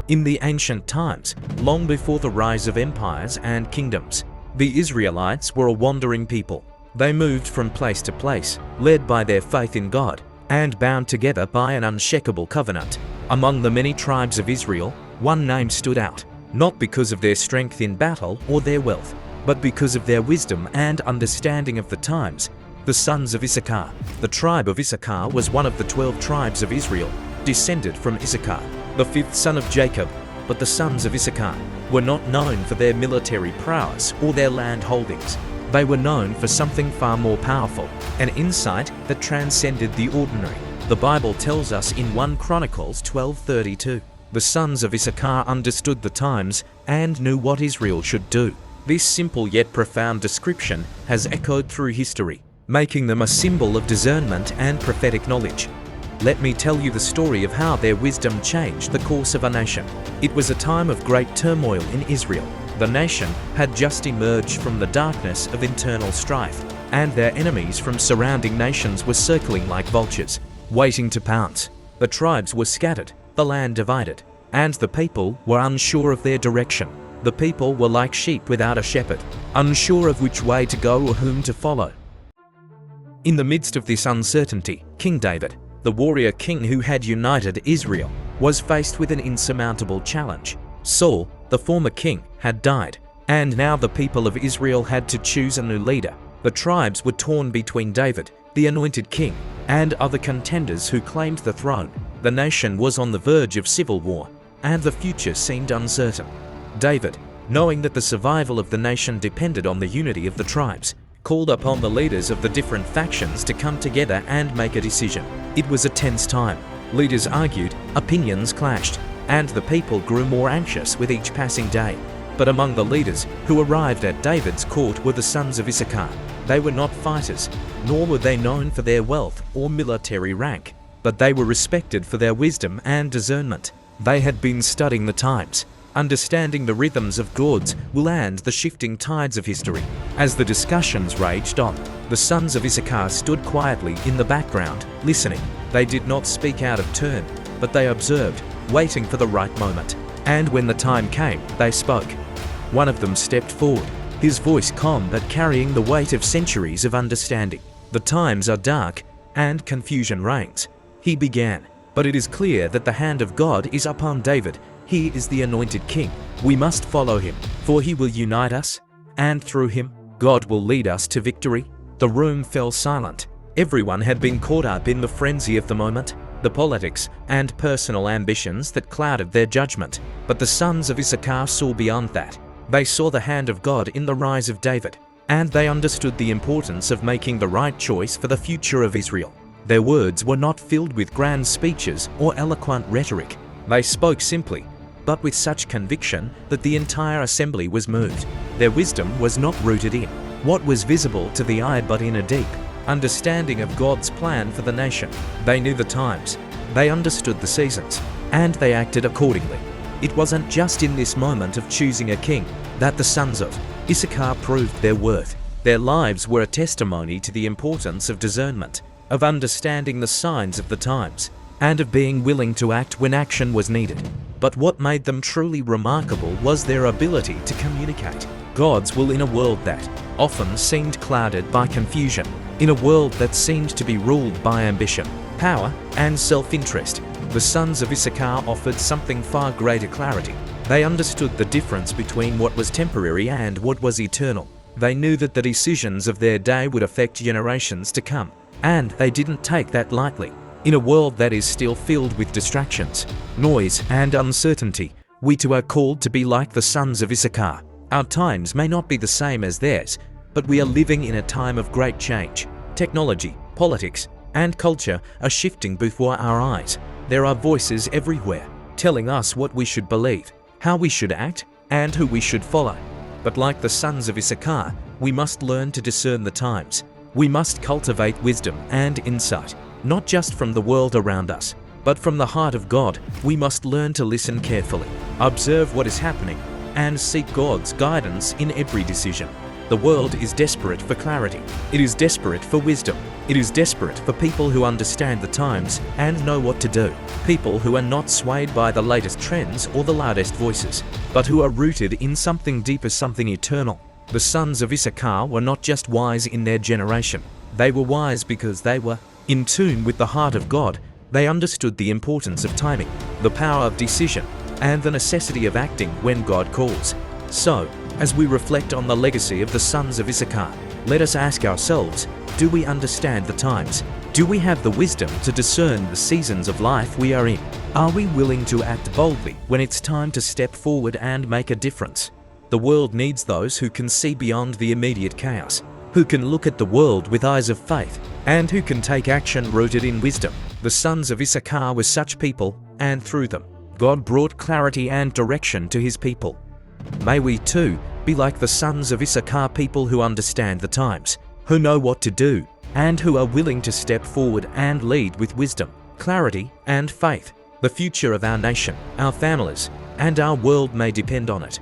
In the ancient times, long before the rise of empires and kingdoms, the Israelites were a wandering people. They moved from place to place, led by their faith in God, and bound together by an unshakable covenant. Among the many tribes of Israel, one name stood out, not because of their strength in battle or their wealth, but because of their wisdom and understanding of the times. The Sons of Issachar. The tribe of Issachar was one of the 12 tribes of Israel, descended from Issachar, the fifth son of Jacob. But the Sons of Issachar were not known for their military prowess or their land holdings. They were known for something far more powerful, an insight that transcended the ordinary. The Bible tells us in 1 Chronicles 12:32, the Sons of Issachar understood the times and knew what Israel should do. This simple yet profound description has echoed through history, making them a symbol of discernment and prophetic knowledge. Let me tell you the story of how their wisdom changed the course of a nation. It was a time of great turmoil in Israel. The nation had just emerged from the darkness of internal strife, and their enemies from surrounding nations were circling like vultures, waiting to pounce. The tribes were scattered, the land divided, and the people were unsure of their direction. The people were like sheep without a shepherd, unsure of which way to go or whom to follow. In the midst of this uncertainty, King David, the warrior king who had united Israel, was faced with an insurmountable challenge. Saul, the former king, had died, and now the people of Israel had to choose a new leader. The tribes were torn between David, the anointed king, and other contenders who claimed the throne. The nation was on the verge of civil war, and the future seemed uncertain. David, knowing that the survival of the nation depended on the unity of the tribes, called upon the leaders of the different factions to come together and make a decision. It was a tense time. Leaders argued, opinions clashed, and the people grew more anxious with each passing day. But among the leaders who arrived at David's court were the Sons of Issachar. They were not fighters, nor were they known for their wealth or military rank, but they were respected for their wisdom and discernment. They had been studying the times, understanding the rhythms of God's will and the shifting tides of history. As the discussions raged on, the Sons of Issachar stood quietly in the background, listening. They did not speak out of turn, but they observed, waiting for the right moment. And when the time came, they spoke. One of them stepped forward, his voice calm but carrying the weight of centuries of understanding. The times are dark, and confusion reigns. He began, but it is clear that the hand of God is upon David. He is the anointed king. We must follow him, for he will unite us, and through him, God will lead us to victory. The room fell silent. Everyone had been caught up in the frenzy of the moment, the politics and personal ambitions that clouded their judgment. But the Sons of Issachar saw beyond that. They saw the hand of God in the rise of David, and they understood the importance of making the right choice for the future of Israel. Their words were not filled with grand speeches or eloquent rhetoric. They spoke simply, but with such conviction that the entire assembly was moved. Their wisdom was not rooted in what was visible to the eye, but in a deep understanding of God's plan for the nation. They knew the times, they understood the seasons, and they acted accordingly. It wasn't just in this moment of choosing a king that the Sons of Issachar proved their worth. Their lives were a testimony to the importance of discernment, of understanding the signs of the times, and of being willing to act when action was needed. But what made them truly remarkable was their ability to communicate God's will in a world that often seemed clouded by confusion, in a world that seemed to be ruled by ambition, power, and self-interest. The Sons of Issachar offered something far greater clarity. They understood the difference between what was temporary and what was eternal. They knew that the decisions of their day would affect generations to come, and they didn't take that lightly. In a world that is still filled with distractions, noise, and uncertainty, we too are called to be like the Sons of Issachar. Our times may not be the same as theirs, but we are living in a time of great change. Technology, politics, and culture are shifting before our eyes. There are voices everywhere, telling us what we should believe, how we should act, and who we should follow. But like the Sons of Issachar, we must learn to discern the times. We must cultivate wisdom and insight, not just from the world around us, but from the heart of God. We must learn to listen carefully, observe what is happening, and seek God's guidance in every decision. The world is desperate for clarity. It is desperate for wisdom. It is desperate for people who understand the times and know what to do. People who are not swayed by the latest trends or the loudest voices, but who are rooted in something deeper, something eternal. The sons of Issachar were not just wise in their generation. They were wise because they were in tune with the heart of God. They understood the importance of timing, the power of decision, and the necessity of acting when God calls. So, as we reflect on the legacy of the sons of Issachar, let us ask ourselves, do we understand the times? Do we have the wisdom to discern the seasons of life we are in? Are we willing to act boldly when it's time to step forward and make a difference? The world needs those who can see beyond the immediate chaos, who can look at the world with eyes of faith, and who can take action rooted in wisdom. The sons of Issachar were such people, and through them, God brought clarity and direction to his people. May we too be like the sons of Issachar, people who understand the times, who know what to do, and who are willing to step forward and lead with wisdom, clarity, and faith. The future of our nation, our families, and our world may depend on it.